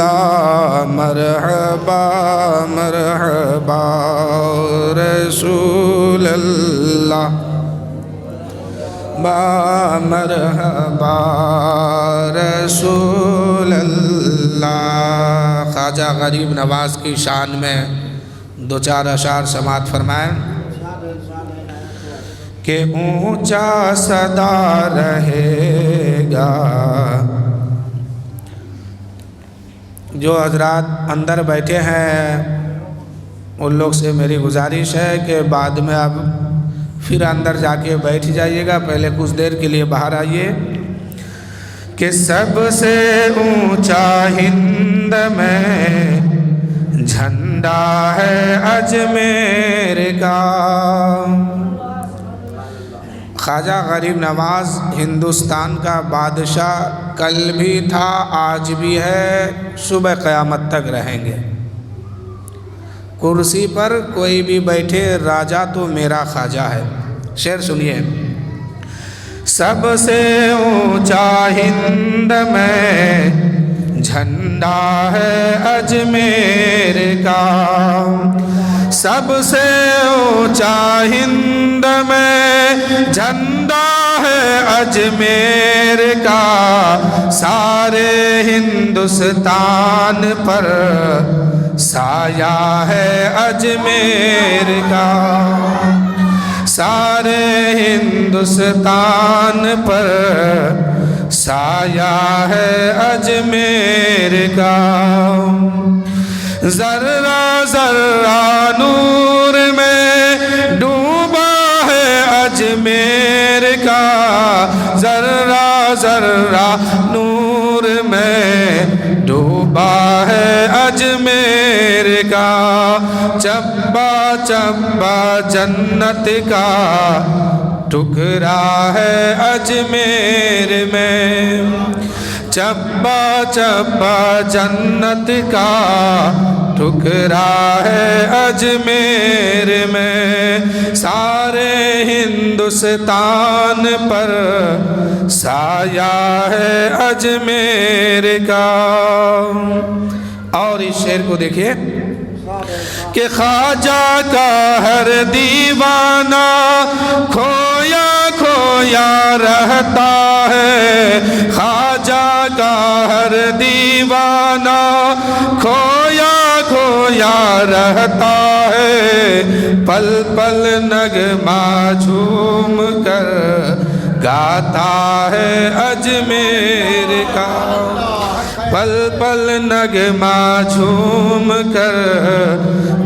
اللہ مرحبا مرحبا رسول اللہ با مرحبا رسول اللہ۔ خواجہ غریب نواز کی شان میں دو چار اشعار سماعت فرمائیں کہ اونچا صدا رہے گا۔ جو حضرات اندر بیٹھے ہیں ان لوگ سے میری گزارش ہے کہ بعد میں اب پھر اندر جا کے بیٹھ جائیے گا، پہلے کچھ دیر کے لیے باہر آئیے۔ کہ سب سے اونچا ہند میں جھنڈا ہے اجمیر کا۔ خواجہ غریب نواز ہندوستان کا بادشاہ کل بھی تھا، آج بھی ہے، صبح قیامت تک رہیں گے۔ کرسی پر کوئی بھی بیٹھے، راجہ تو میرا خواجہ ہے۔ شعر سنیے۔ سب سے اونچا ہند میں جھنڈا ہے اجمیر کا۔ سب سے اونچا ہند میں جھنڈا ہے اجمیر کا۔ سارے ہندوستان پر سایہ ہے اجمیر کا۔ سارے ہندوستان پر سایہ ہے اجمیر کا۔ ذرہ ذرہ نور میں ڈوبا ہے اجمیر کا۔ ذرہ ذرہ نور میں ڈوبا ہے اجمیر کا۔ چبا چبا جنت کا ٹکڑا ہے اجمیر میں۔ چبا چبا جنت کا ٹکڑا ہے اجمیر میں۔ سارے ہندوستان پر سایہ ہے اجمیر کا۔ اور اس شعر کو دیکھیے کہ خواجہ کا ہر دیوانہ کھویا کھویا رہتا ہے۔ خواجہ کا ہر دیوانہ کھویا کھویا رہتا ہے۔ پل پل نغمہ جھوم کر گاتا ہے اجمیر کا۔ پل پل نغمہ جھوم کر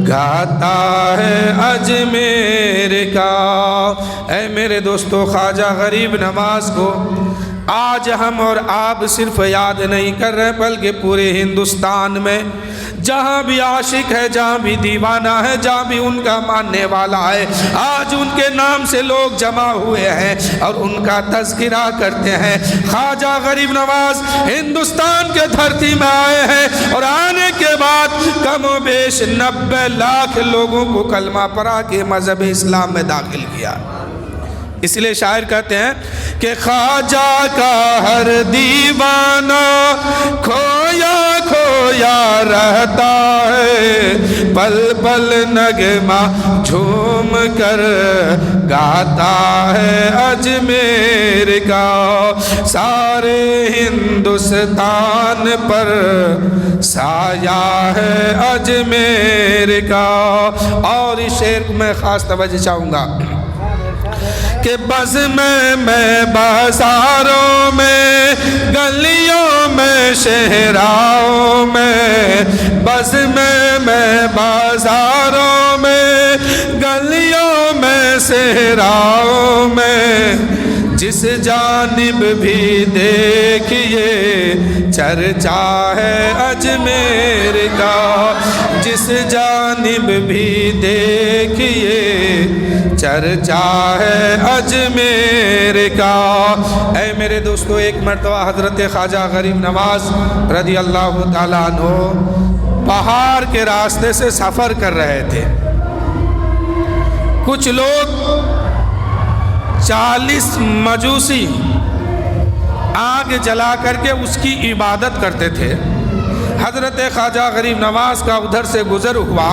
گاتا ہے اجمیر کا۔ اے میرے دوستو، خواجہ غریب نواز کو آج ہم اور آپ صرف یاد نہیں کر رہے بلکہ پورے ہندوستان میں جہاں بھی عاشق ہے، جہاں بھی دیوانہ ہے، جہاں بھی ان کا ماننے والا ہے، آج ان کے نام سے لوگ جمع ہوئے ہیں اور ان کا تذکرہ کرتے ہیں۔ خواجہ غریب نواز ہندوستان کے دھرتی میں آئے ہیں اور آنے کے بعد کم و بیش 90 لاکھ لوگوں کو کلمہ پڑھا کے مذہب اسلام میں داخل کیا۔ اس لیے شاعر کہتے ہیں کہ خواجہ کا ہر دیوانہ کھویا کھویا رہتا ہے۔ پل پل نغمہ جھوم کر گاتا ہے اجمیر کا۔ سارے ہندوستان پر سایہ ہے اجمیر کا۔ اور اس شعر کو میں خاص توجہ چاہوں گا کہ بزم میں بازاروں میں گلیوں میں شہراؤں میں، بزم میں بازاروں میں گلیوں میں صحراؤں میں، جس جانب بھی دیکھیے چرچا ہے اجمیر کا۔ جس جانب بھی دیکھیے چرچا ہے اجمیر کا۔ اے میرے دوستو، ایک مرتبہ حضرت خواجہ غریب نواز رضی اللہ تعالیٰ عنہ پہاڑ کے راستے سے سفر کر رہے تھے۔ کچھ لوگ 40 مجوسی آگ جلا کر کے اس کی عبادت کرتے تھے۔ حضرت خواجہ غریب نواز کا ادھر سے گزر ہوا۔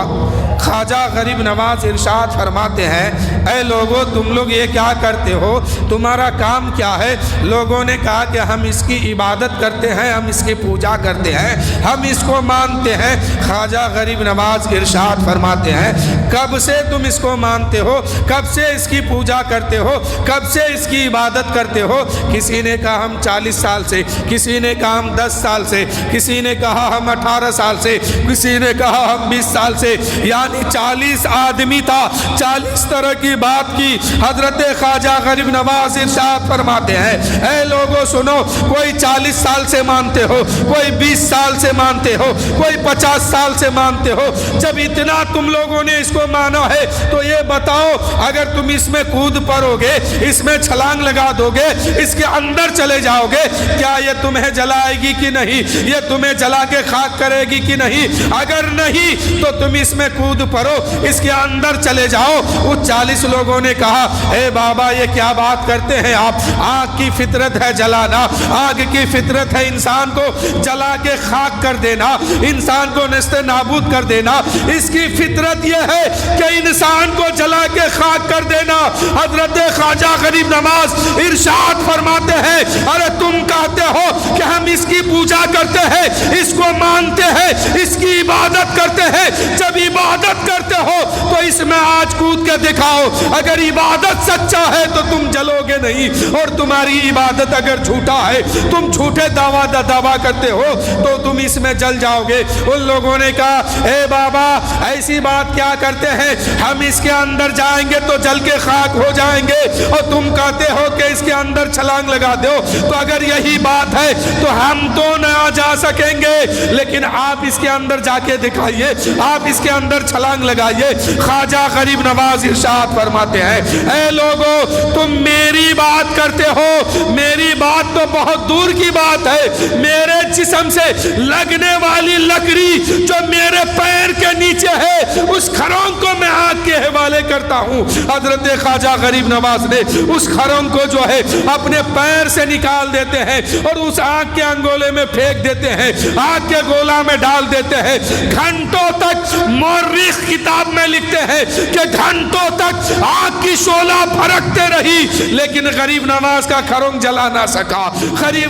خواجہ غریب نواز ارشاد فرماتے ہیں اے لوگو تم لوگ یہ کیا کرتے ہو، تمہارا کام کیا ہے؟ لوگوں نے کہا کہ ہم اس کی عبادت کرتے ہیں، ہم اس کی پوجا کرتے ہیں، ہم اس کو مانتے ہیں۔ خواجہ غریب نواز ارشاد فرماتے ہیں کب سے تم اس کو مانتے ہو، کب سے اس کی پوجا کرتے ہو، کب سے اس کی عبادت کرتے ہو؟ کسی نے کہا ہم 40 سال سے، کسی نے کہا ہم 10 سال سے، کسی نے کہا ہم 18 سال سے، کسی نے کہا ہم 20 سال سے، یعنی 40 آدمی تھا، 40 طرح کی بات کی۔ حضرت خواجہ غریب نواز ارشاد فرماتے ہیں اے لوگوں سنو، کوئی 40 سال سے مانتے ہو، کوئی 20 سال سے مانتے ہو، کوئی 50 سال سے مانتے ہو، جب اتنا تم لوگوں نے اس کو مانا ہے تو یہ بتاؤ اگر تم اس میں کود پڑو گے، اس میں چھلانگ لگا دو گے، اس کے اندر چلے جاؤ گے، کیا یہ تمہیں جلائے گی کہ نہیں؟ یہ تمہیں جلا کے خاک کرے گی کہ نہیں؟ اگر نہیں تو تم اس میں کود پڑو، اس کے اندر چلے جاؤ۔ اس 40 لوگوں نے کہا اے بابا یہ کیا بات کرتے ہیں آپ؟ آگ کی فطرت ہے جلانا، آگ کی فطرت ہے انسان کو جلا کے خاک کر دینا، انسان کو نیست نابود کر دینا، اس کی فطرت یہ ہے کہ انسان کو جلا کے خاک کر دینا۔ حضرت خواجہ غریب نواز ارشاد فرماتے ہیں ارے تم کہتے ہو کہ ہم اس کی پوجا کرتے ہیں، اس کو مانتے ہیں، اس کی عبادت کرتے ہیں، جب عبادت کرتے ہو تو اس میں آج کود کے دکھاؤ، اگر عبادت سچا ہے تو تم جلو گے نہیں، اور تمہاری عبادت اگر جھوٹا ہے، تم جھوٹے دعویٰ کرتے ہو تو تم اس میں جل جاؤ گے۔ ان لوگوں نے کہا اے بابا ایسی بات کیا کرتے ہیں، ہم اس کے اندر جائیں گے تو جل کے خاک ہو جائیں گے، اور تم کہتے ہو کہ اس کے اندر چھلانگ لگا دو، تو اگر یہی بات ہے تو ہم تو نہ جا سکیں گے، لیکن آپ اس کے اندر جا کے دکھائیے، آپ اس کے اندر چھلانگ لگائیے۔ خواجہ غریب نواز ارشاد فرماتے ہیں اے لوگو تم میری بات کرتے ہو، میری بات تو بہت دور کی بات ہے، میرے جسم سے لگنے والی لکڑی جو میرے پیر کے نیچے ہے اس کھروں کو میں آگ کے حوالے کرتا ہوں۔ حضرت خواجہ غریب نواز نے اس کھروں کو جو ہے اپنے پیر سے نکال دیتے ہیں اور اس آگ کے انگولے میں پھینک دیتے ہیں، آگ کے گولا میں ڈال دیتے ہیں۔ گھنٹوں تک مورخ کتاب میں لکھتے ہیں کہ گھنٹوں تک آگ کی شعلہ بھڑکتے رہی، لیکن غریب نواز کا کھروں جلا نہ سکا۔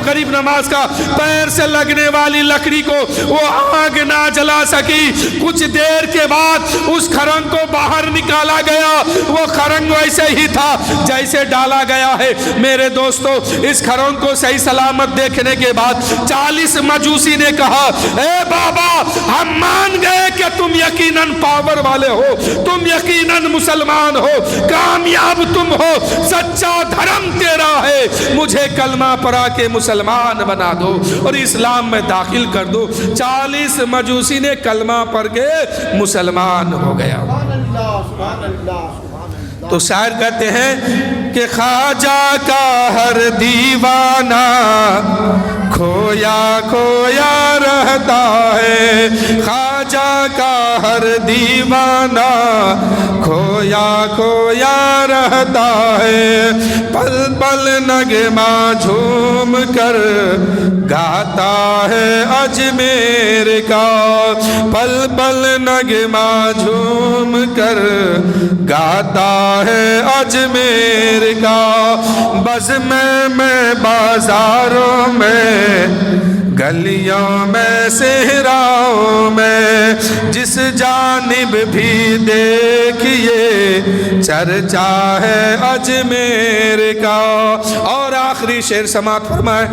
غریب نواز کا پیر سے لگنے والی لکڑی کو وہ آگ نہ جلا سکی۔ کچھ دیر کے بعد اس کھرنگ کو باہر نکالا گیا، وہ کھرنگ ویسے ہی تھا جیسے ڈالا گیا ہے۔ میرے دوستو اس کھرنگ کو صحیح سلامت دیکھنے کے بعد 40 مجوسی نے کہا اے بابا ہم مان گئے کہ تم یقیناً پاور والے ہو، تم یقیناً مسلمان ہو، کامیاب تم ہو، سچا دھرم تیرا ہے، مجھے کلمہ پڑھا کے مسلمان بنا دو اور اسلام میں داخل کر دو۔ 40 مجوسی نے کلمہ پڑھ کے مسلمان ہو گیا۔ تو شاعر کہتے ہیں کہ خواجہ کا ہر دیوانہ کھویا کھویا رہتا ہے، خواجہ کا ہر دیوانہ کھویا کھویا رہتا ہے، پل پل نغمہ جھوم کر گاتا ہے اجمیر کا، پل پل نغمہ جھوم کر گاتا ہے اجمیر کا، بزم میں بازاروں میں گلیوں میں صحراؤں میں جس جانب بھی دیکھیے چرچا ہے اجمیر کا۔ اور آخری شعر سماعت فرمائے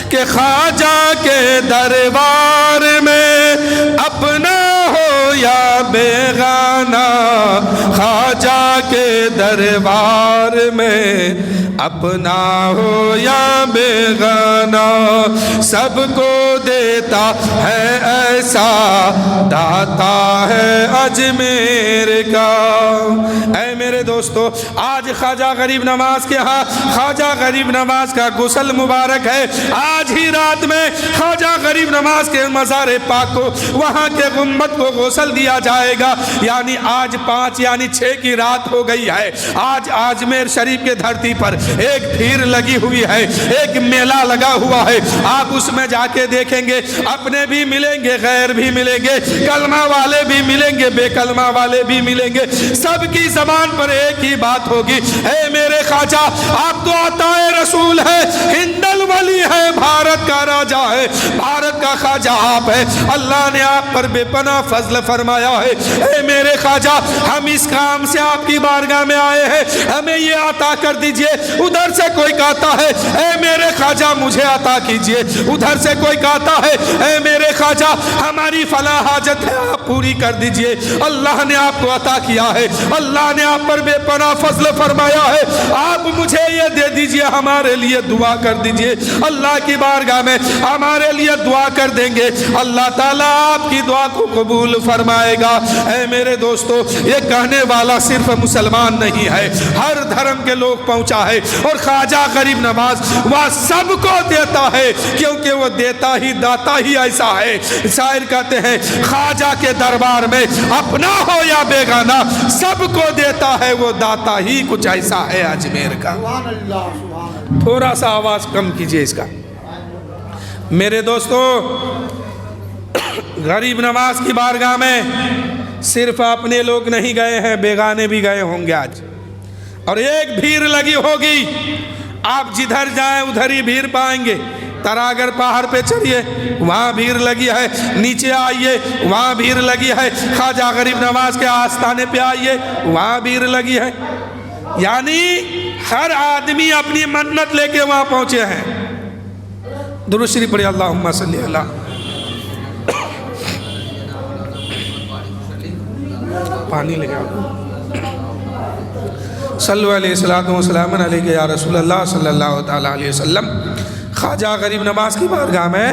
کہ خواجہ کے دربار میں اپنا ہو یا بیگانہ، خواجہ کے دربار میں اپنا ہو یا بیگانہ، سب کو دیتا ہے ایسا داتا ہے اجمیر کا۔ اے میرے دوستو، آج خواجہ غریب نواز کے ہاں خواجہ غریب نواز کا غسل مبارک ہے۔ آج ہی رات میں خواجہ غریب نواز کے مزار پاک کو، وہاں کے گنبد کو غسل دیا جائے گا۔ یعنی آج 5 یعنی 6 کی رات ہو گئی ہے۔ آج اجمیر شریف کے دھرتی پر ایک بھیڑ لگی ہوئی ہے، ایک میلہ لگا ہوا ہے۔ آپ اس میں جا کے دیکھیں گے، اپنے بھی ملیں گے، غیر بھی ملیں گے، کلمہ والے بھی ملیں گے، بے کلمہ والے بھی ملیں گے، سب کی زبان پر ایک ہی بات ہوگی، اے میرے خواجہ آپ تو عطا رسول ہے، ہند الولی ہے، بھارت کا راجہ ہے، بھارت کا خواجہ آپ ہے، اللہ نے آپ پر بے پناہ فضل فرمایا ہے۔ اے میرے خواجہ ہم اس کام سے آپ کی بارگاہ میں آئے ہیں، ہمیں یہ عطا کر دیجئے۔ ادھر سے کوئی کہتا ہے اے میرے خواجہ مجھے عطا کیجئے، ادھر سے کوئی کہتا ہے اے میرے خواجہ ہماری فلاں حاجت ہے آپ پوری کر دیجئے۔ اللہ نے آپ کو عطا کیا ہے، اللہ نے آپ پر بے پناہ فضل فرمایا ہے، آپ مجھے یہ دے دیجئے، ہمارے لیے دعا کر دیجئے۔ اللہ کی بارگاہ میں ہمارے لیے دعا کر دیں گے، اللہ تعالیٰ آپ کی دعا کو قبول فرمائے گا۔ اے میرے دوستو، یہ کہنے والا صرف مسلمان نہیں ہے، ہر دھرم کے لوگ پہنچا ہے، اور خواجہ غریب نواز وہ سب کو دیتا ہے، کیونکہ وہ دیتا ہی داتا ہی ایسا ہے۔ شاعر کہتے ہیں خواجہ کے دربار میں اپنا ہو یا بیگانہ سب کو دیتا ہے، وہ داتا ہی کچھ ایسا ہے اجمیر کا۔ تھوڑا سا آواز کم کیجئے اس کا۔ میرے دوستو، غریب نواز کی بارگاہ میں صرف اپنے لوگ نہیں گئے ہیں، بیگانے بھی گئے ہوں گے آج، اور ایک بھیڑ لگی ہوگی۔ آپ جدھر جائیں ادھر ہی بھیڑ پائیں گے۔ تراگر پہاڑ پہ چڑھیے، وہاں بھیڑ لگی ہے، نیچے آئیے وہاں بھیڑ لگی ہے، خواجہ غریب نواز کے آستانے پہ آئیے وہاں بھیڑ لگی ہے۔ یعنی ہر آدمی اپنی منت لے کے وہاں پہنچے ہیں۔ درود شریف پڑھیے، اللہم صلی اللہ۔ پانی لے گیا صلو علیہ السلام وسلام علیہ یا رسول اللہ صلی اللہ تعالیٰ علیہ وسلم۔ خواجہ غریب نواز کی بارگاہ میں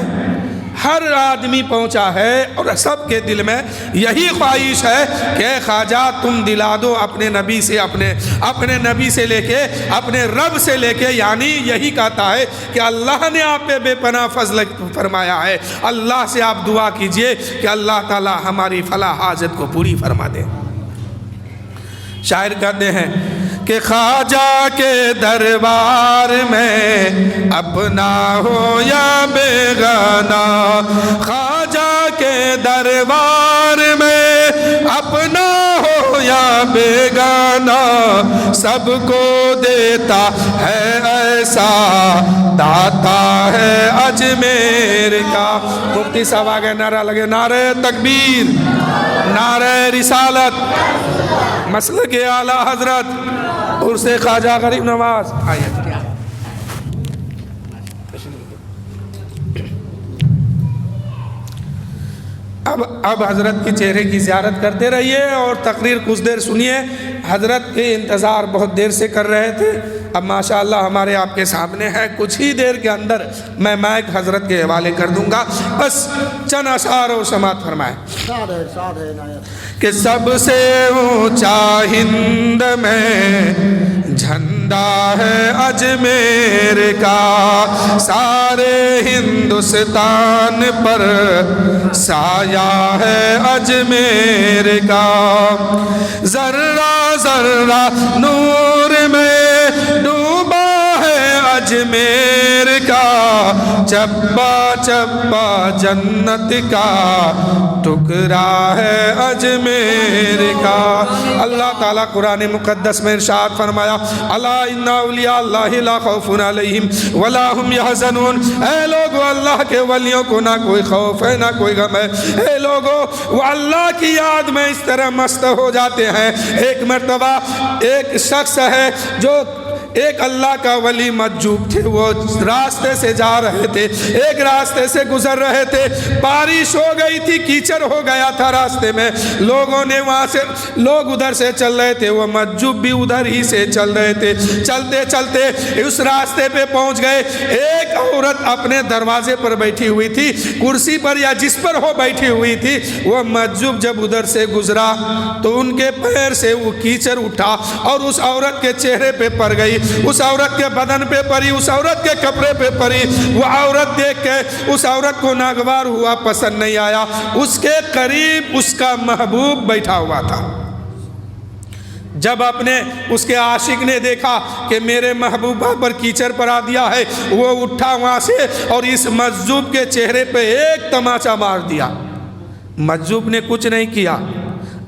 ہر آدمی پہنچا ہے، اور سب کے دل میں یہی خواہش ہے کہ خواجہ تم دلا دو اپنے نبی سے، اپنے نبی سے لے کے اپنے رب سے لے کے، یعنی یہی کہتا ہے کہ اللہ نے آپ پہ بے پناہ فضل فرمایا ہے، اللہ سے آپ دعا کیجئے کہ اللہ تعالی ہماری فلاح حاجت کو پوری فرما دے۔ شاعر کہتے ہیں کہ خواجہ کے دربار میں اپنا ہو یا بیگانہ، خواجہ کے دربار میں اپنا ہو یا بیگانہ، سب کو دیتا ہے ایسا داتا ہے اجمیر کا۔ مفتی صاحب آگے نعرہ لگے، نعرہ تکبیر، نعرہ رسالت، مسلک اعلیٰ حضرت عرس خواجہ غریب نواز۔ اب حضرت کی چہرے کی زیارت کرتے رہیے اور تقریر کچھ دیر سنیے۔ حضرت کے انتظار بہت دیر سے کر رہے تھے، اب ماشاءاللہ ہمارے آپ کے سامنے ہے، کچھ ہی دیر کے اندر میں مائک حضرت کے حوالے کر دوں گا، بس چند اشعار و سماعت فرمائیں۔ کہ سب سے اونچا ہند میں جھنڈا ہے اجمیر کا، سارے ہندوستان پر سایہ ہے اجمیر کا، ذرہ ذرہ نور میں ڈوبا ہے اجمیر کا، چپا چپا جنت کا ٹکڑا ہے اجمیر کا۔ اللہ تعالیٰ قرآن مقدس میں ارشاد فرمایا، الا ان اولیاء اللہ لا خوف علیہم ولا هم یحزنون، اے لوگو اللہ کے ولیوں کو نہ کوئی خوف ہے نہ کوئی غم ہے۔ اے لوگو وہ اللہ کی یاد میں اس طرح مست ہو جاتے ہیں۔ ایک مرتبہ ایک شخص ہے جو ایک اللہ کا ولی مجذوب تھے، وہ راستے سے جا رہے تھے، ایک راستے سے گزر رہے تھے، بارش ہو گئی تھی، کیچڑ ہو گیا تھا راستے میں، لوگوں نے وہاں سے، لوگ ادھر سے چل رہے تھے، وہ مجذوب بھی ادھر ہی سے چل رہے تھے، چلتے چلتے اس راستے پہ پہنچ گئے، ایک عورت اپنے دروازے پر بیٹھی ہوئی تھی، کرسی پر یا جس پر ہو بیٹھی ہوئی تھی، وہ مجذوب جب ادھر سے گزرا تو ان کے پیر سے وہ کیچڑ اٹھا اور اس عورت کے چہرے پہ پڑ گئی، اس عورت کے بدن پہ پڑی، اس عورت کے کپڑے پہ پڑی، وہ عورت دیکھ کے اس عورت کو ناگوار ہوا، پسند نہیں آیا، اس کے قریب اس کا محبوب بیٹھا ہوا تھا۔ جب اپنے اس کے عاشق نے دیکھا کہ میرے محبوبہ پر کیچڑ پڑا دیا ہے، وہ اٹھا وہاں سے اور اس مجذوب کے چہرے پہ ایک تماچا مار دیا۔ مجذوب نے کچھ نہیں کیا،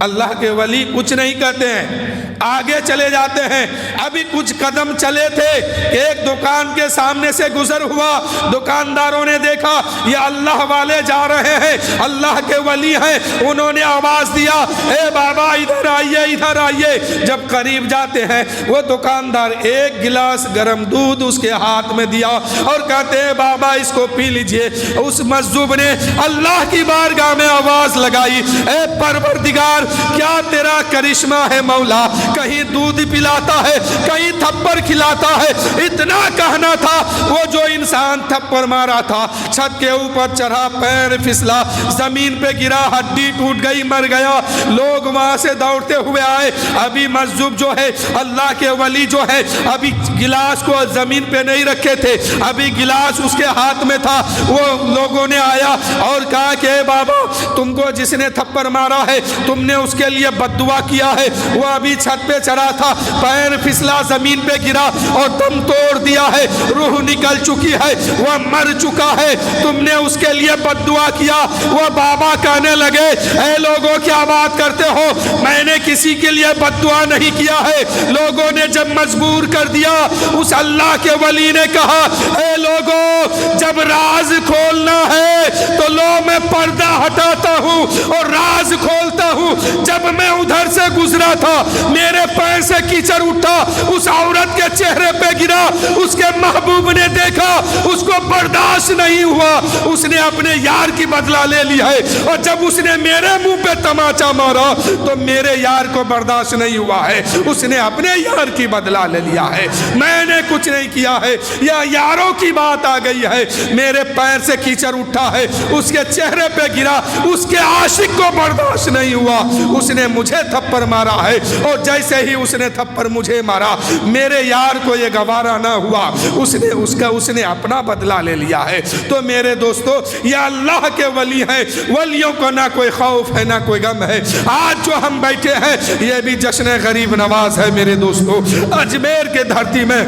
اللہ کے ولی کچھ نہیں کرتے ہیں، آگے چلے جاتے ہیں۔ ابھی کچھ قدم چلے تھے کہ ایک دکان کے سامنے سے گزر ہوا، دکانداروں نے دیکھا یہ اللہ والے جا رہے ہیں، اللہ کے ولی ہیں، انہوں نے آواز دیا اے بابا ادھر آئیے ادھر آئیے۔ جب قریب جاتے ہیں وہ دکاندار ایک گلاس گرم دودھ اس کے ہاتھ میں دیا اور کہتے ہیں بابا اس کو پی لیجئے۔ اس مجذوب نے اللہ کی بارگاہ میں آواز لگائی اے پروردگار کیا تیرا کرشمہ ہے مولا، کہیں دودھ پلاتا ہے کہیں تھپڑ کھلاتا ہے، اتنا کہنا تھا، وہ جو انسان تھپڑ مارا تھا چھت کے اوپر چڑھا، پیر پھسلا، زمین پہ گرا، ہڈی ٹوٹ گئی، مر گیا۔ لوگ وہاں سے دوڑتے ہوئے آئے، ابھی مجذوب جو ہے اللہ کے ولی جو ہے ابھی گلاس کو زمین پہ نہیں رکھے تھے، ابھی گلاس اس کے ہاتھ میں تھا۔ وہ لوگوں نے آیا اور کہا کہ اے بابا تم کو جس نے تھپڑ مارا ہے تم نے اس کے لیے بد دعا کیا ہے، وہ ابھی چھت پہ چڑھا تھا، پیر پھسلا، زمین پہ گرا اور دم توڑ دیا ہے، روح نکل چکی ہے، وہ مر چکا ہے، تم نے اس کے لیے بد دعا کیا۔ وہ بابا کہنے لگے اے لوگوں کیا بات کرتے ہو، میں نے کسی کے لیے بد دعا نہیں کیا ہے۔ لوگوں نے جب مجبور کر دیا، اس اللہ کے ولی نے کہا اے لوگوں جب راز کھولنا ہے تو لو میں پردہ ہٹاتا ہوں اور راز کھولتا ہوں۔ جب میں ادھر سے گزرا تھا میرے پیر سے کیچڑ اٹھا، اس عورت کے چہرے پہ گرا، اس کے محبوب نے دیکھا، اس کو برداشت نہیں ہوا، اس نے اپنے یار کی بدلہ لے لی ہے، اور جب اس نے میرے منہ پہ تماچا مارا تو میرے یار کو برداشت نہیں ہوا ہے، اس نے اپنے یار کی بدلہ لے لیا ہے، میں نے کچھ نہیں کیا ہے، یا یاروں کی بات آ گئی ہے، میرے پیر سے کیچڑ اٹھا ہے، اس کے چہرے پہ گرا، اس کے عاشق کو برداشت نہیں ہوا، اس نے مجھے تھپڑ مارا ہے، اور جیسے ہی اس نے تھپڑ مجھے مارا میرے یار کو یہ گوارا نہ ہوا، اس نے اپنا بدلہ لے لیا ہے۔ تو میرے دوستو یہ اللہ کے ولی ہیں، ولیوں کو نہ کوئی خوف ہے نہ کوئی غم ہے۔ آج جو ہم بیٹھے ہیں یہ بھی جشن غریب نواز ہے میرے دوستو۔ اجمیر کے دھرتی میں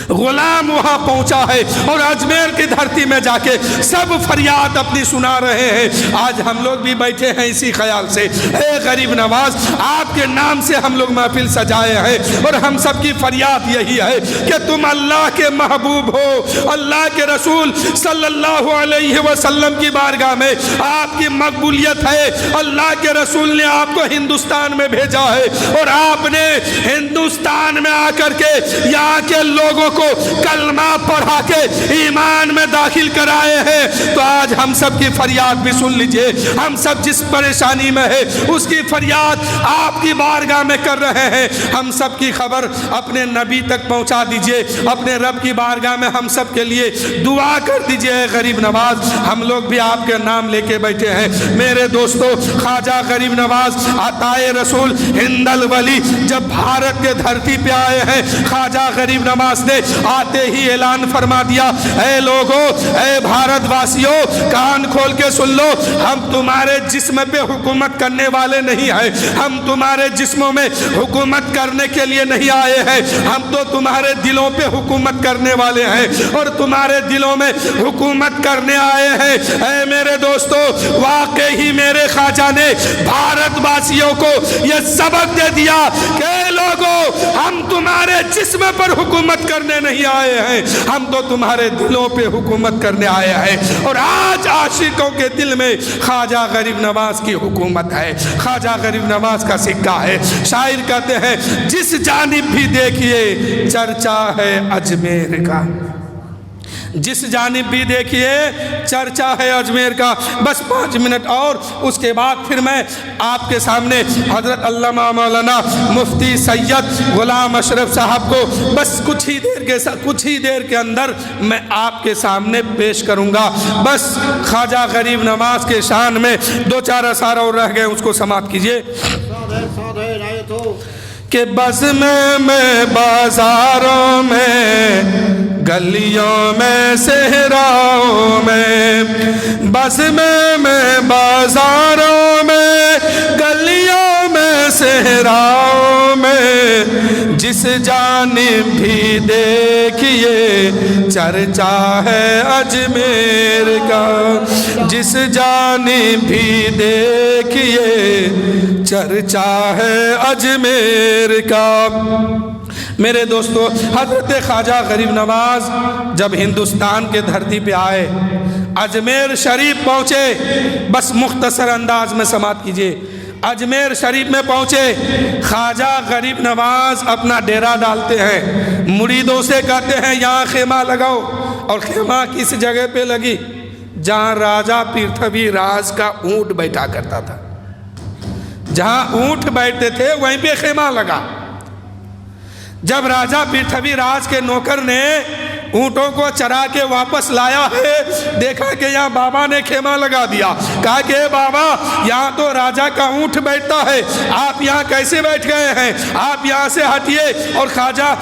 غلام وہاں پہنچا ہے اور اجمیر کی دھرتی میں جا کے سب فریاد اپنی سنا رہے ہیں۔ آج ہم لوگ بھی بیٹھے ہیں اسی خیال سے، اے غریب نواز آپ کے نام سے ہم لوگ محفل سجائے ہیں، اور ہم سب کی فریاد یہی ہے کہ تم اللہ کے محبوب ہو، اللہ کے رسول صلی اللہ علیہ وسلم کی بارگاہ میں آپ کی مقبولیت ہے۔ اللہ کے رسول نے آپ کو ہندوستان میں بھیجا ہے، اور آپ نے ہندوستان میں آ کر کے یہاں کے لوگوں کو کلمہ پڑھا کے ایمان میں داخل کرائے ہیں۔ تو آج ہم سب کی فریاد بھی سن لیجئے، ہم سب جس پریشانی میں ہے اس کی فریاد آپ کی بارگاہ میں کر رہے ہیں۔ ہم سب کی خبر اپنے نبی تک پہنچا دیجئے، اپنے رب کی بارگاہ میں ہم سب کے لیے دعا کر دیجئے۔ غریب نواز ہم لوگ بھی آپ کے نام لے کے بیٹھے ہیں میرے دوستو۔ خواجہ غریب نواز عطائے رسول ہند الولی جب بھارت کے دھرتی پہ آئے ہیں، خواجہ غریب نواز نے آتے ہی اعلان فرما دیا اے لوگو، اے بھارت واسیو کان کھول کے سن لو، ہم تمہارے جسم پہ حکومت کرنے والے نہیں ہیں، ہم تمہارے جسموں میں حکومت کرنے کے لیے نہیں آئے ہیں، ہم تو تمہارے دلوں پہ حکومت کرنے والے ہیں اور تمہارے دلوں میں حکومت کرنے آئے ہیں۔ اے میرے دوستو واقعی میرے خواجہ نے بھارت واسیوں کو یہ سبق دے دیا کہ اے لوگو ہم تمہارے جسم پر حکومت کرنے کرنے نہیں آئے ہیں، ہم تو تمہارے دلوں پہ حکومت کرنے آئے ہیں۔ اور آج عاشقوں کے دل میں خواجہ غریب نواز کی حکومت ہے، خواجہ غریب نواز کا سکہ ہے۔ شاعر کہتے ہیں جس جانب بھی دیکھیے چرچا ہے اجمیر کا، جس جانب بھی دیکھیے چرچا ہے اجمیر کا۔ بس 5 منٹ اور اس کے بعد پھر میں آپ کے سامنے حضرت علامہ مولانا مفتی سید غلام اشرف صاحب کو بس کچھ ہی دیر کے اندر میں آپ کے سامنے پیش کروں گا۔ بس خواجہ غریب نواز کے شان میں 2-4 اشعار اور رہ گئے، اس کو سماعت کیجئے کہ بزم میں بازاروں میں گلیوں میں صحراؤں میں، بزم میں بازاروں میں گلیوں میں صحراؤں میں، جس جانب بھی دیکھیے چرچا ہے اجمیر کا، جس جانب بھی دیکھیے چرچا ہے اجمیر کا۔ میرے دوستو، حضرت خواجہ غریب نواز جب ہندوستان کے دھرتی پہ آئے، اجمیر شریف پہنچے، بس مختصر انداز میں سماعت کیجئے۔ اجمیر شریف میں پہنچے، خواجہ غریب نواز اپنا ڈیرا ڈالتے ہیں، مریدوں سے کہتے ہیں یہاں خیمہ لگاؤ، اور خیمہ کس جگہ پہ لگی؟ جہاں راجہ پرتھوی راج کا اونٹ بیٹھا کرتا تھا، جہاں اونٹ بیٹھتے تھے وہیں پہ خیمہ لگا۔ جب راجہ پرتھوی راج کے نوکر نے اونٹوں کو چرا کے واپس لایا ہے، دیکھا کہ یہاں بابا نے خیمہ لگا دیا، کہا کہ اے بابا یہاں تو راجہ کا اونٹ بیٹھتا ہے، آپ یہاں کیسے بیٹھ گئے ہیں؟ آپ یہاں سے ہٹیے، اور خواجہ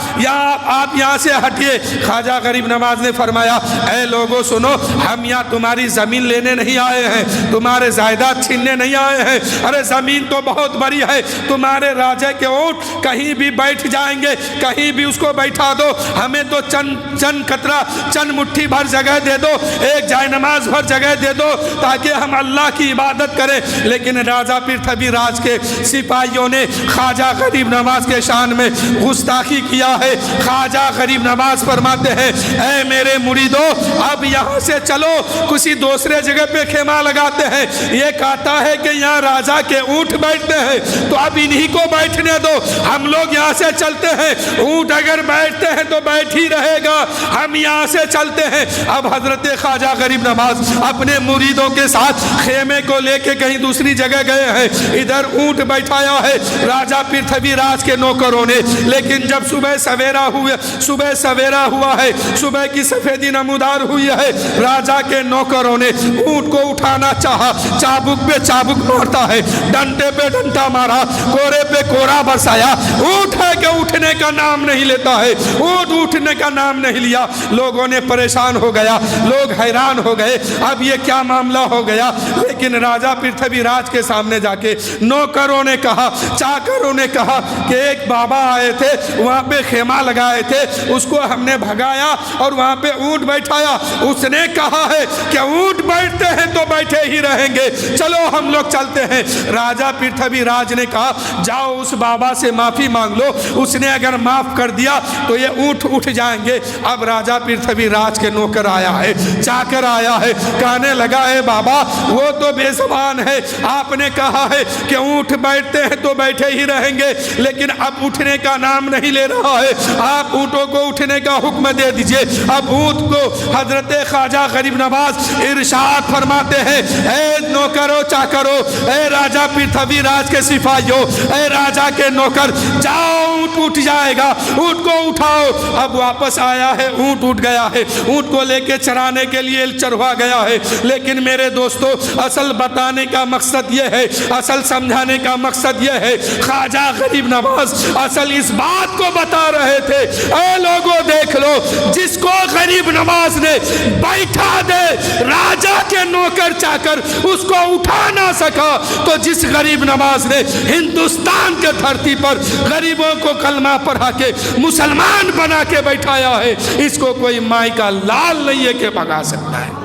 آپ یہاں سے ہٹیے۔ خواجہ غریب نواز نے فرمایا اے لوگوں سنو، ہم یہاں تمہاری زمین لینے نہیں آئے ہیں، تمہارے جائیداد چھیننے نہیں آئے ہیں، ارے زمین تو بہت بڑی ہے، تمہارے راجہ کے اونٹ کہیں بھی بیٹھ جائیں گے، کہیں بھی اس کو بیٹھا دو، ہمیں تو چند قطرہ چند مٹھی بھر جگہ دے دو، ایک جائے نماز بھر جگہ دے دو تاکہ ہم اللہ کی عبادت کریں۔ لیکن راجہ پرتھوی راج کے سپاہیوں نے خواجہ غریب نواز کے شان میں گستاخی کیا ہے۔ خواجہ غریب نواز فرماتے ہیں اے میرے مریدو، اب یہاں سے چلو کسی دوسرے جگہ پہ خیمہ لگاتے ہیں، یہ کہتا ہے کہ یہاں راجہ کے اونٹ بیٹھتے ہیں تو اب انہی کو بیٹھنے دو، ہم لوگ یہاں سے چلتے ہیں، اونٹ اگر بیٹھتے ہیں تو بیٹھ ہی رہے گا، ہم یہاں سے چلتے ہیں۔ اب حضرت خواجہ غریب نواز اپنے مریدوں کے ساتھ خیمے کو لے کے کہیں دوسری جگہ گئے ہیں، ادھر اونٹ بیٹھایا ہے راجہ پرتھوی راج کے نوکروں نے، لیکن جب صبح سویرا ہوا ہے، صبح کی سفیدی نمودار ہوئی ہے، راجہ کے نوکروں نے اونٹ کو اٹھانا چاہا، چابک پہ چابک مارتا ہے، ڈنٹے پہ ڈنٹا مارا، کورے پہ کورا برسایا، اونٹ ہے کہ اٹھنے کا نام نہیں لیتا ہے، اونٹ اٹھنے کا نام نہیں لیا۔ لوگوں نے پریشان ہو گیا، لوگ حیران ہو گئے، اب یہ کیا معاملہ ہو گیا؟ لیکن راجہ پرتھوی راج کے سامنے جا کے نوکروں نے کہا، چاکروں نے کہا کہ ایک بابا آئے تھے، وہاں پہ خیمہ لگائے تھے، اس کو ہم نے بھگایا اور وہاں پہ اونٹ بیٹھایا، اس نے کہا ہے کہ اونٹ بیٹھتے ہیں تو بیٹھے ہی رہیں گے، چلو ہم لوگ چلتے ہیں۔ راجہ پرتھوی راج نے کہا جاؤ اس بابا سے معافی مانگ لو، اس نے اگر معاف کر دیا تو یہ اونٹ اٹھ جائیں گے۔ اب راجہ پرتھوی راج کے نوکر آیا ہے، چاکر آیا ہے، کہنے لگا اے بابا وہ تو بے زبان ہے، آپ نے کہا ہے کہ اونٹ بیٹھتے ہیں تو بیٹھے ہی رہیں گے، لیکن اب اٹھنے کا نام نہیں لے رہا ہے، آپ اونٹوں کو اٹھنے کا حکم دے دیجئے۔ اب اونٹ کو حضرت خواجہ غریب نواز ارشاد فرماتے ہیں اے نوکرو چاکرو، اے راجہ پرتھوی راج کے سپاہیوں، اے راجہ کے نوکر، جاؤ اونٹ اٹھ جائے گا، اونٹ کو اٹھاؤ۔ اب واپس آیا ہے، اونٹ اٹھ گیا ہے، اونٹ کو لے کے چرانے کے لیے چروا گیا ہے۔ لیکن میرے دوستو اصل بتانے کا مقصد یہ ہے، اصل سمجھانے کا مقصد یہ ہے، خواجہ غریب نواز اصل اس بات کو بتا رہے تھے اے لوگوں دیکھ لو، جس کو غریب نواز نے بیٹھا دے راجہ کے نوکر چاکر اس کو اٹھا نہ سکا، تو جس غریب نواز نے ہندوستان کے دھرتی پر غریبوں کو کلمہ پڑھا کے مسلمان بنا کے بیٹھایا ہے، اس کو کوئی مائی کا لال نہیں ہے کہ بھگا سکتا ہے۔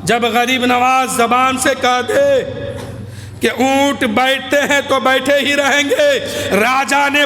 جب غریب نواز زبان سے کہہ دے کہ اونٹ بیٹھتے ہیں تو بیٹھے ہی رہیں گے، راجہ نے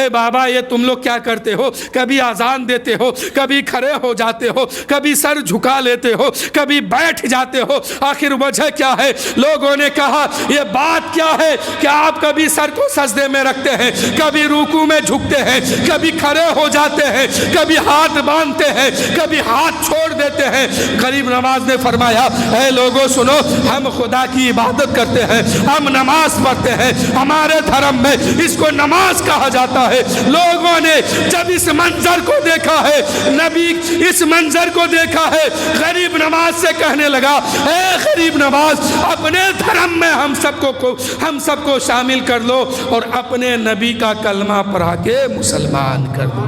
اے بابا یہ تم لوگ کیا کرتے ہو؟ کبھی اذان دیتے ہو، کبھی کھڑے ہو جاتے ہو، کبھی سر جھکا لیتے ہو، کبھی بیٹھ جاتے ہو، آخر وجہ کیا ہے؟ لوگوں نے کہا یہ بات کیا ہے کہ آپ کبھی سر کو سجدے میں رکھتے ہیں، کبھی رکوع میں جھکتے ہیں، کبھی کھڑے ہو جاتے ہیں، کبھی ہاتھ باندھتے ہیں، کبھی ہاتھ چھوڑ دیتے ہیں۔ غریب نواز نے فرمایا اے لوگوں سنو، ہم خدا کی عبادت کرتے ہیں، ہم نماز پڑھتے ہیں، ہمارے دھرم میں اس کو نماز کہا جاتا ہے۔ لوگوں نے جب اس منظر کو دیکھا ہے، نبی اس منظر کو دیکھا ہے، غریب نواز سے کہنے لگا اے غریب نواز، اپنے دھرم میں ہم سب کو شامل کر لو اور اپنے نبی کا کلمہ پڑھا کے مسلمان کر دو۔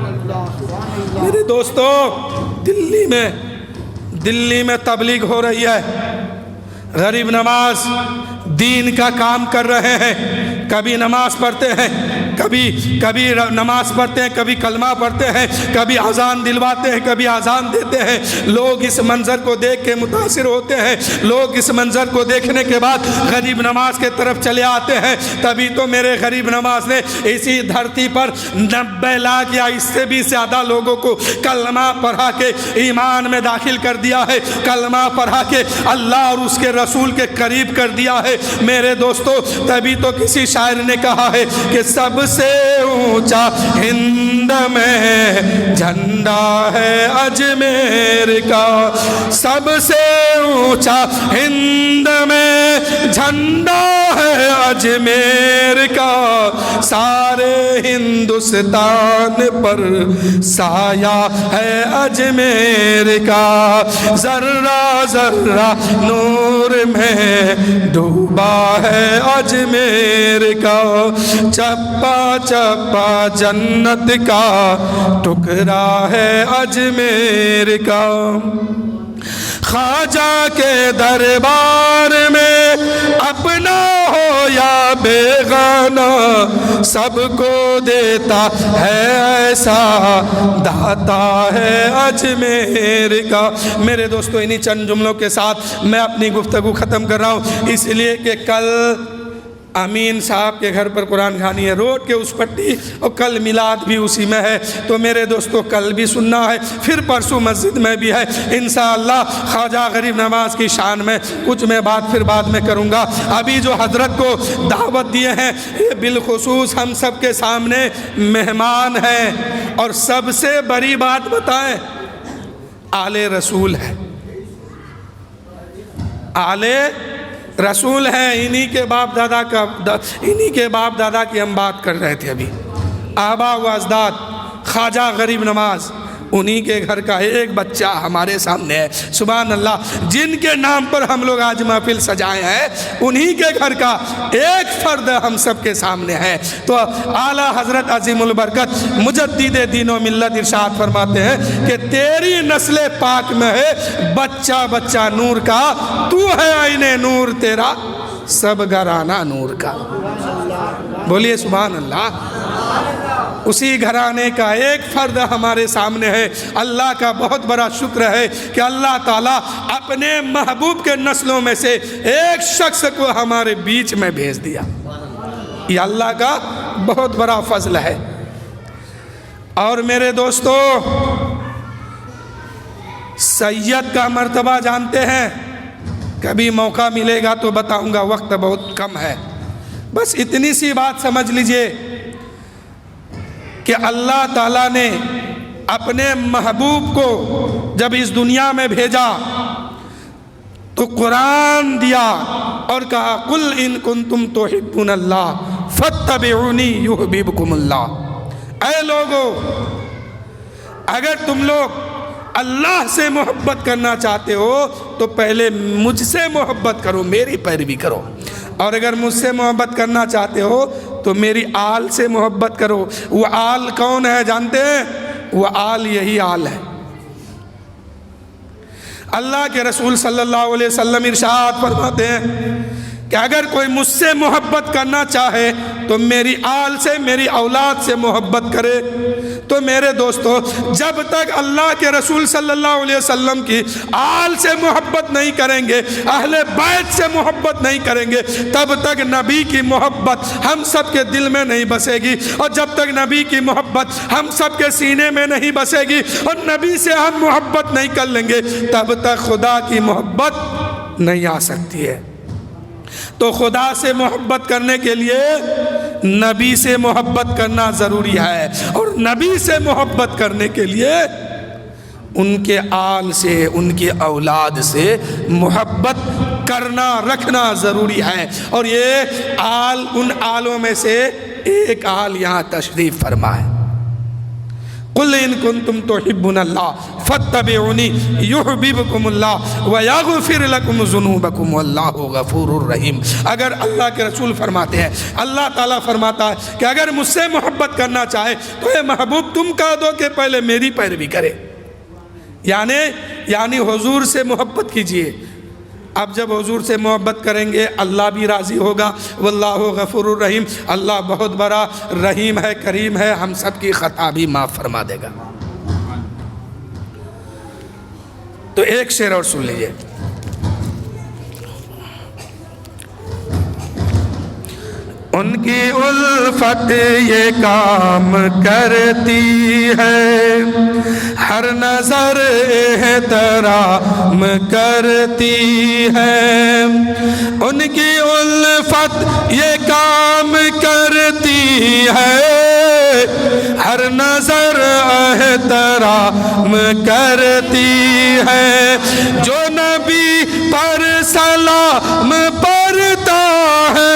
میرے دوستو، دلی میں تبلیغ ہو رہی ہے، غریب نواز دین کا کام کر رہے ہیں، کبھی نماز پڑھتے ہیں، کبھی نماز پڑھتے ہیں، کبھی کلمہ پڑھتے ہیں، کبھی اذان دلواتے ہیں، کبھی اذان دیتے ہیں۔ لوگ اس منظر کو دیکھ کے متاثر ہوتے ہیں، لوگ اس منظر کو دیکھنے کے بعد غریب نواز کے طرف چلے آتے ہیں۔ تبھی تو میرے غریب نواز نے اسی دھرتی پر 90 لاکھ یا اس سے بھی زیادہ لوگوں کو کلمہ پڑھا کے ایمان میں داخل کر دیا ہے، کلمہ پڑھا کے اللہ اور اس کے رسول کے قریب کر دیا ہے۔ میرے دوستو، تبھی تو کسی شاعر نے کہا ہے کہ سب سے اونچا ہند میں جھنڈا ہے اجمیر کا، سب سے اونچا ہند میں جھنڈا ہے اجمیر کا، سارے ہندوستان پر سایہ ہے اجمیر کا، ذرہ ذرہ نور میں ڈوبا ہے اجمیر کا، چپا چپا جنت کا ٹکڑا ہے اجمیر کا، خواجہ کے دربار میں اپنا ہو یا بیگانہ سب کو دیتا ہے ایسا داتا ہے اجمیر کا۔ میرے دوستو، انہی چند جملوں کے ساتھ میں اپنی گفتگو ختم کر رہا ہوں، اس لیے کہ کل امین صاحب کے گھر پر قرآن خوانی ہے، روڈ کے اس پٹی، اور کل میلاد بھی اسی میں ہے، تو میرے دوستو کل بھی سننا ہے، پھر پرسوں مسجد میں بھی ہے انشاءاللہ۔ خواجہ غریب نواز کی شان میں کچھ میں بات پھر بعد میں کروں گا۔ ابھی جو حضرت کو دعوت دیے ہیں یہ بالخصوص ہم سب کے سامنے مہمان ہیں، اور سب سے بڑی بات بتائیں، آل رسول ہے، آل رسول ہیں، انہی کے باپ دادا کی ہم بات کر رہے تھے ابھی، آبا و اجداد خواجہ غریب نواز، انہی کے گھر کا ایک بچہ ہمارے سامنے ہے، سبحان اللہ، جن کے نام پر ہم لوگ آج محفل سجائے ہیں انہی کے گھر کا ایک فرد ہم سب کے سامنے ہے۔ تو اعلیٰ حضرت عظیم البرکت مجدد دین و ملت ارشاد فرماتے ہیں کہ تیری نسل پاک میں ہے بچہ بچہ نور کا، تو ہے عین نور تیرا سب گھرانہ نور کا۔ بولیے سبحان اللہ۔ اسی گھرانے کا ایک فرد ہمارے سامنے ہے۔ اللہ کا بہت بڑا شکر ہے کہ اللہ تعالیٰ اپنے محبوب کے نسلوں میں سے ایک شخص کو ہمارے بیچ میں بھیج دیا، یہ اللہ کا بہت بڑا فضل ہے۔ اور میرے دوستو، سید کا مرتبہ جانتے ہیں؟ کبھی موقع ملے گا تو بتاؤں گا، وقت بہت کم ہے، بس اتنی سی بات سمجھ لیجئے کہ اللہ تعالیٰ نے اپنے محبوب کو جب اس دنیا میں بھیجا تو قرآن دیا اور کہا قُلْ إِن كُنْتُمْ تُحِبُّونَ اللَّهَ فَاتَّبِعُونِي يُحْبِبْكُمُ اللَّهُ۔ اے لوگو، اگر تم لوگ اللہ سے محبت کرنا چاہتے ہو تو پہلے مجھ سے محبت کرو، میری پیروی کرو، اور اگر مجھ سے محبت کرنا چاہتے ہو تو میری آل سے محبت کرو۔ وہ آل کون ہے جانتے ہیں؟ وہ آل یہی آل ہے۔ اللہ کے رسول صلی اللہ علیہ وسلم ارشاد فرماتے ہیں کہ اگر کوئی مجھ سے محبت کرنا چاہے تو میری آل سے، میری اولاد سے محبت کرے۔ تو میرے دوستو، جب تک اللہ کے رسول صلی اللہ علیہ وسلم کی آل سے محبت نہیں کریں گے، اہل بیت سے محبت نہیں کریں گے، تب تک نبی کی محبت ہم سب کے دل میں نہیں بسے گی، اور جب تک نبی کی محبت ہم سب کے سینے میں نہیں بسے گی اور نبی سے ہم محبت نہیں کر لیں گے، تب تک خدا کی محبت نہیں آ سکتی ہے۔ تو خدا سے محبت کرنے کے لیے نبی سے محبت کرنا ضروری ہے، اور نبی سے محبت کرنے کے لیے ان کے آل سے، ان کی اولاد سے محبت کرنا، رکھنا ضروری ہے۔ اور یہ آل، ان آلوں میں سے ایک آل یہاں تشریف فرما ہے۔ قل ان کنتم تحبون اللہ فاتبعونی یحببکم اللہ ویغفر لکم ذنوبکم واللہ غفور الرحیم۔ اگر اللہ کے رسول فرماتے ہیں، اللہ تعالیٰ فرماتا ہے کہ اگر مجھ سے محبت کرنا چاہے تو اے محبوب تم کہہ دو کہ پہلے میری پیروی کرے، یعنی حضور سے محبت کیجئے۔ اب جب حضور سے محبت کریں گے اللہ بھی راضی ہوگا، واللہ غفور الرحیم، اللہ بہت بڑا رحیم ہے، کریم ہے، ہم سب کی خطا بھی معاف فرما دے گا۔ تو ایک شعر اور سن لیجئے۔ ان کی الفت یہ کام کرتی ہے، ہر نظر احترام کرتی ہے۔ ان کی الفت یہ کام کرتی ہے، ہر نظر احترام کرتی ہے۔ جو نبی پر سلام پڑھتا ہے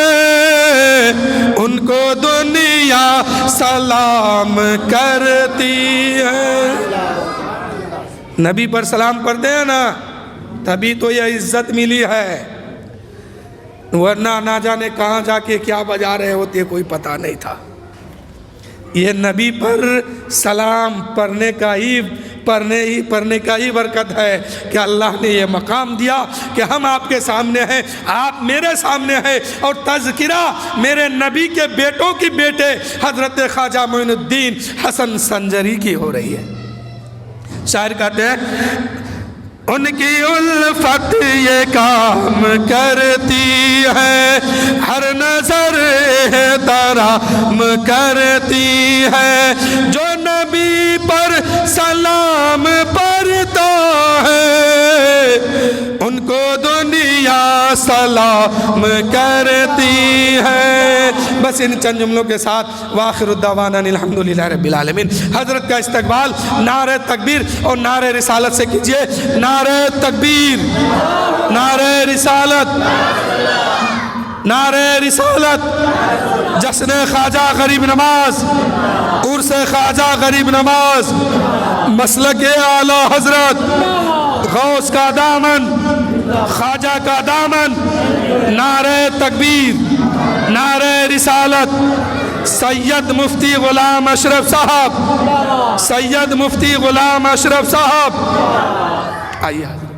ان کو دنیا سلام کرتی ہے۔ نبی پر سلام پڑھتے ہیں نا، تبھی تو یہ عزت ملی ہے، ورنہ نہ جانے کہاں جا کے کیا بجا رہے ہوتے کوئی پتہ نہیں تھا۔ یہ نبی پر سلام پڑھنے کا ہی برکت ہے کہ اللہ نے یہ مقام دیا کہ ہم آپ کے سامنے ہیں، آپ میرے سامنے ہیں، اور تذکرہ میرے نبی کے بیٹوں کی بیٹے حضرت خواجہ معین الدین حسن سنجری کی ہو رہی ہے۔ شاعر کہتے ہیں ان کی الفت یہ کام کرتی ہے، ہر نظر احترام کرتی ہے۔ جو نبی پر سلام پڑھتا ہے ان کو دنیا سلام کرتی ہے۔ بس ان چند جملوں کے ساتھ وآخر الدعوانا الحمدللہ رب العالمین۔ حضرت کا استقبال نعرہ تکبیر اور نعرہ رسالت سے کیجئے۔ نعرہ تکبیر، نعرہ رسالت، نعرہ رسالت، جشن خواجہ غریب نواز، عرس خواجہ غریب نواز، مسلک اعلیٰ حضرت، غوث کا دامن، خواجہ کا دامن، نعرہ تکبیر، نعرہ رسالت، سید مفتی غلام اشرف صاحب، سید مفتی غلام اشرف صاحب، آئیے حضرت۔